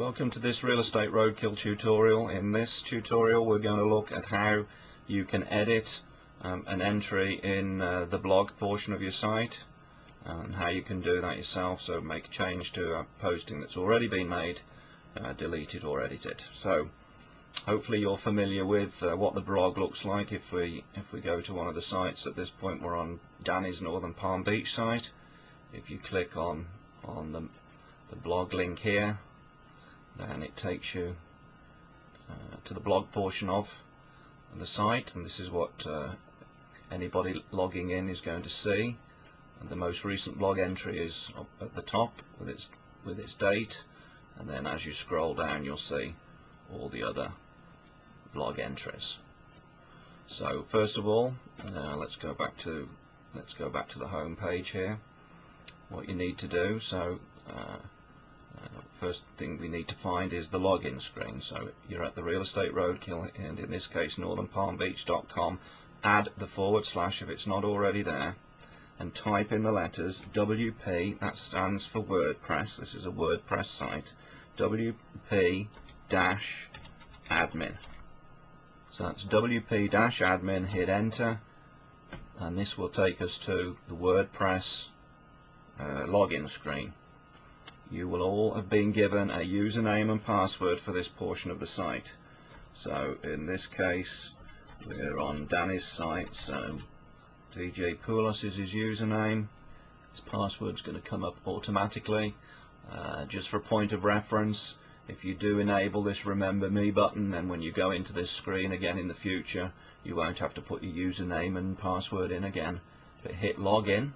Welcome to this Real Estate Roadkill tutorial. In this tutorial we're going to look at how you can edit an entry in the blog portion of your site and how you can do that yourself, so make a change to a posting that's already been made, delete it or edit it. So hopefully you're familiar with what the blog looks like. If we go to one of the sites, at this point we're on Danny's Northern Palm Beach site. If you click on the blog link here, then it takes you to the blog portion of the site, and this is what anybody logging in is going to see. And the most recent blog entry is up at the top with its date, and then as you scroll down you'll see all the other blog entries. So first of all, let's go back to the home page here. What you need to do, first thing we need to find is the login screen. So you're at the Real Estate Roadkill, and in this case northernpalmbeach.com. Add the / if it's not already there, and type in the letters WP, that stands for WordPress, this is a WordPress site, WP-admin. So that's WP-admin, hit enter, and this will take us to the WordPress login screen. You will all have been given a username and password for this portion of the site. So in this case we're on Danny's site, so DJ Poulos is his username. His password's going to come up automatically. Just for a point of reference, if you do enable this remember me button, then when you go into this screen again in the future you won't have to put your username and password in again, but hit login,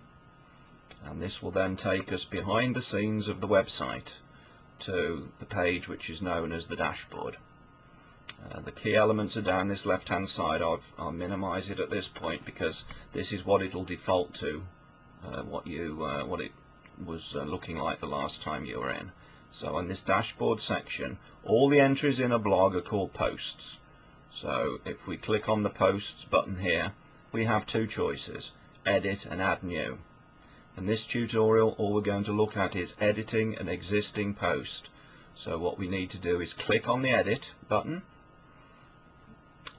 and this will then take us behind the scenes of the website to the page which is known as the dashboard. The key elements are down this left hand side. I'll minimize it at this point because this is what it'll default to, what it was looking like the last time you were in. So in this dashboard section, all the entries in a blog are called posts. So if we click on the posts button here, we have two choices, edit and add new. In this tutorial all we're going to look at is editing an existing post. So what we need to do is click on the edit button,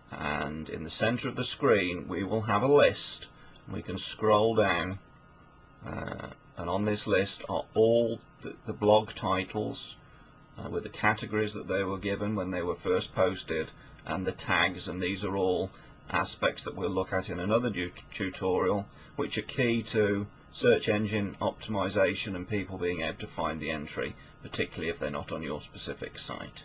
and in the center of the screen we will have a list. We can scroll down, and on this list are all the blog titles with the categories that they were given when they were first posted and the tags, and these are all aspects that we'll look at in another tutorial which are key to search engine optimization and people being able to find the entry, particularly if they're not on your specific site.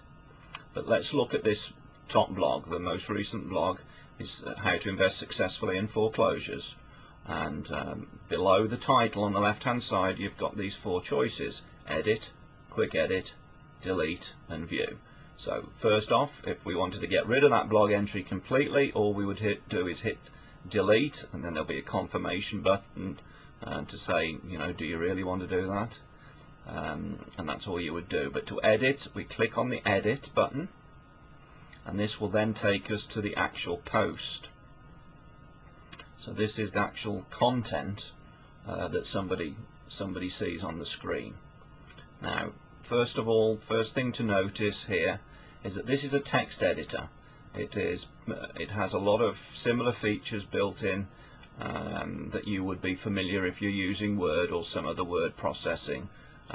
But let's look at this top blog. The most recent blog is how to invest successfully in foreclosures, and below the title on the left hand side you've got these four choices: edit, quick edit, delete and view. So first off, if we wanted to get rid of that blog entry completely, all we would do is hit delete, and then there'll be a confirmation button to say, do you really want to do that? And that's all you would do. But to edit, we click on the edit button, and this will then take us to the actual post. So this is the actual content that somebody sees on the screen. Now first of all, first thing to notice here is that this is a text editor. It has a lot of similar features built in that you would be familiar if you're using Word or some other word processing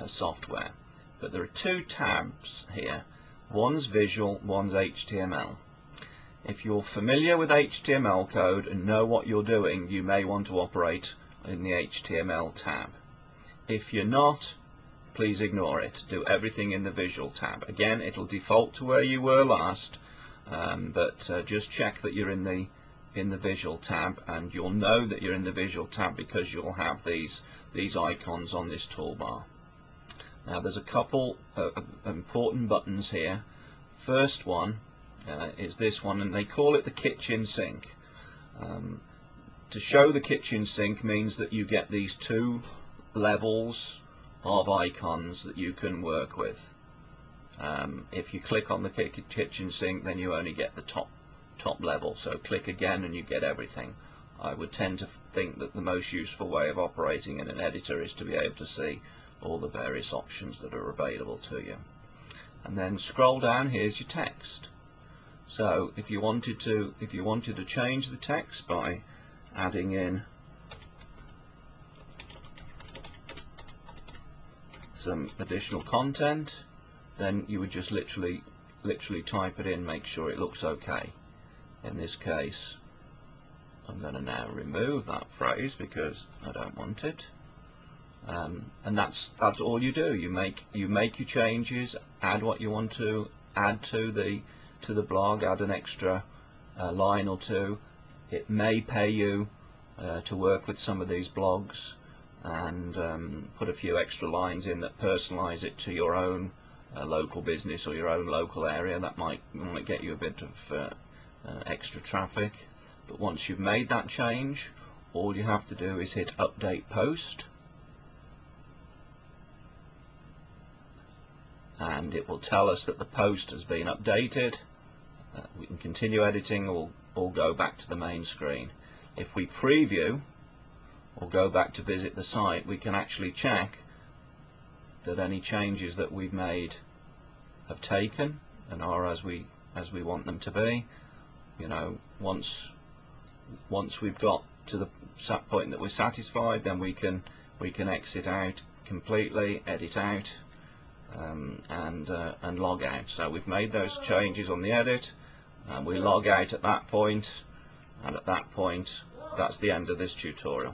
software. But there are two tabs here. One's visual, one's HTML. If you're familiar with HTML code and know what you're doing, you may want to operate in the HTML tab. If you're not, please ignore it. Do everything in the visual tab. Again, it'll default to where you were last, but just check that you're in the visual tab, and you'll know that you're in the visual tab because you'll have these icons on this toolbar. Now there's a couple of important buttons here. First one is this one, and they call it the kitchen sink. To show the kitchen sink means that you get these two levels of icons that you can work with. If you click on the kitchen sink, then you only get the top level, so click again and you get everything. I would tend to think that the most useful way of operating in an editor is to be able to see all the various options that are available to you. and then scroll down. Here's your text. So if you wanted to change the text by adding in some additional content, then you would just literally type it in, make sure it looks okay. In this case, I'm going to now remove that phrase because I don't want it. And that's all you do. You make your changes, add what you want to add to the blog, add an extra line or two. It may pay you to work with some of these blogs and put a few extra lines in that personalize it to your own local business or your own local area. That might get you a bit of extra traffic. But once you've made that change, all you have to do is hit update post, and it will tell us that the post has been updated. We can continue editing or go back to the main screen. If we preview or go back to visit the site, we can actually check that any changes that we've made have taken and are as we want them to be. You know, once we've got to the point that we're satisfied, then we can exit out completely, edit out, and log out. So we've made those changes on the edit, and we log out at that point, and at that point that's the end of this tutorial.